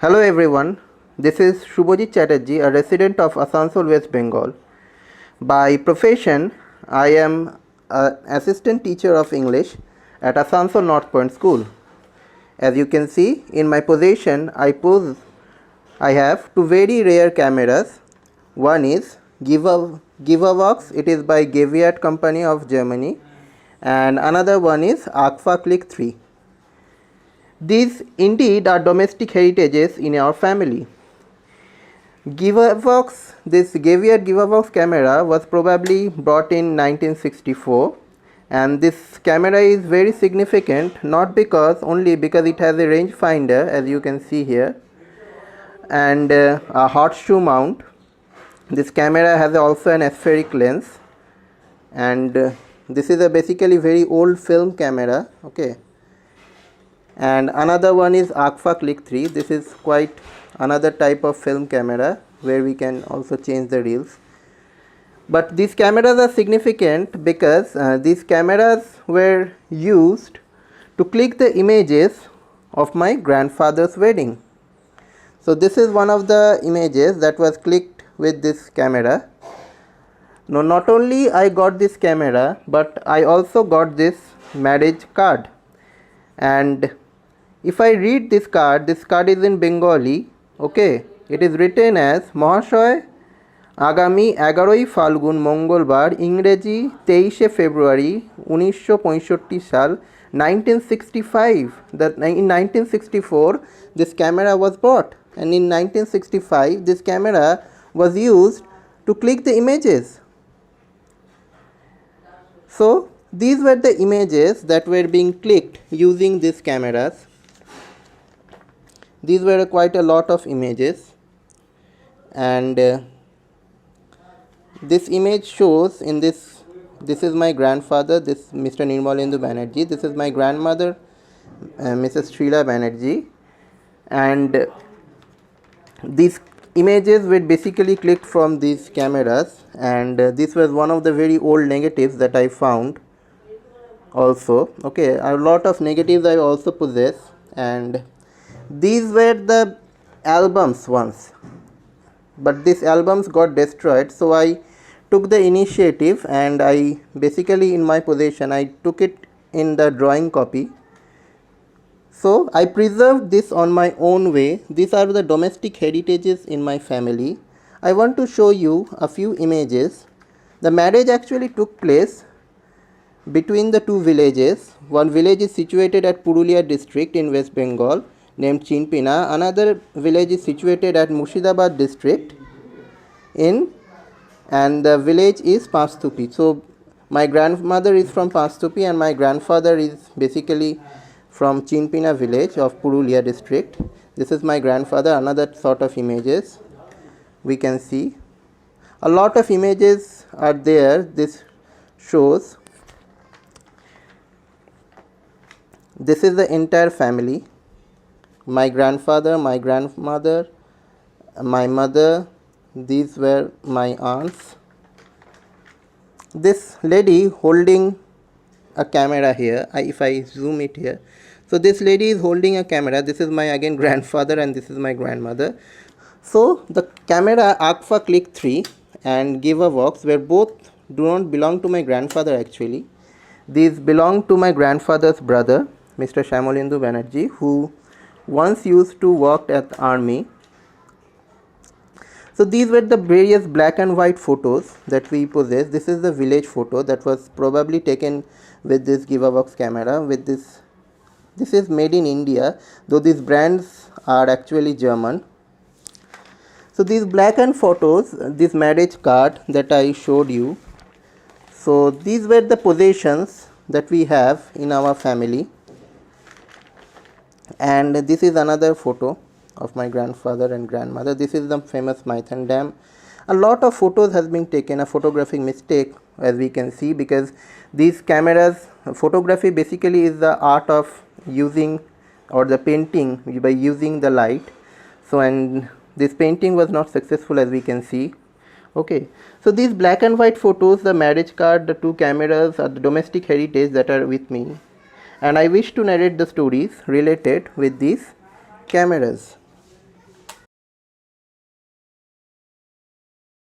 Hello everyone, this is Suvojit Chatterjee, a resident of Asansol West Bengal. By profession, I am an assistant teacher of English at Asansol North Point School. As you can see, in my possession, I have two very rare cameras. One is Givervox, it is by Geviat Company of Germany, and another one is Agfa Click 3. These indeed are domestic heritages in our family. Givervox, this Geviat Givervox camera was probably brought in 1964, and this camera is very significant only because it has a rangefinder, as you can see here, and a horseshoe mount. This camera has also an aspheric lens, and this is a basically very old film camera. Okay. And another one is Agfa Click 3. This is quite another type of film camera where we can also change the reels. But these cameras are significant because these cameras were used to click the images of my grandfather's wedding. So this is one of the images that was clicked with this camera. Now not only I got this camera, but I also got this marriage card. And if I read this card is in Bengali. Okay, it is written as Mahashoy Agami 11 Falgun Mongolbar Ingreji 23 February 1965 সাল 1965. In 1964 this camera was bought, and in 1965 this camera was used to click the images. So these were the images that were being clicked using these cameras. These were quite a lot of images, and this image shows in this is my grandfather, this Mr. Nirmalendu Banerjee. This is my grandmother, Mrs. Srila Banerjee, and these images were basically clicked from these cameras, and this was one of the very old negatives that I found also. Okay, a lot of negatives I also possess, and these were the albums once, but these albums got destroyed. So I took the initiative, and I basically in my possession I took it in the drawing copy. So I preserved this on my own way. These are the domestic heritages in my family. I want to show you a few images. The marriage actually took place between the two villages. One village is situated at Purulia district in West Bengal named Chinpina. Another village is situated at Murshidabad district and the village is Panchtupi. So my grandmother is from Panchtupi and my grandfather is basically from Chinpina village of Purulia district. This is my grandfather. Another sort of images we can see. A lot of images are there. This shows this is the entire family. My grandfather, my grandmother, my mother, these were my aunts. This lady holding a camera here, if I zoom it here. So this lady is holding a camera. This is my again grandfather and this is my grandmother. So the camera Agfa Click 3 and Givervox were both do not belong to my grandfather actually. These belong to my grandfather's brother, Mr. Shyamolendu Banerjee, who once used to work at army. So these were the various black and white photos that we possess. This is the village photo that was probably taken with this Givervox camera. With this is made in India, though these brands are actually German. So these black and photos, this marriage card that I showed you. So these were the possessions that we have in our family. And this is another photo of my grandfather and grandmother. This is the famous Maithan Dam. A lot of photos has been taken, a photographic mistake as we can see, because these cameras, photography basically is the art of using or the painting by using the light. So and this painting was not successful as we can see. Okay, so these black and white photos, the marriage card, the two cameras are the domestic heritage that are with me. And I wish to narrate the stories related with these cameras.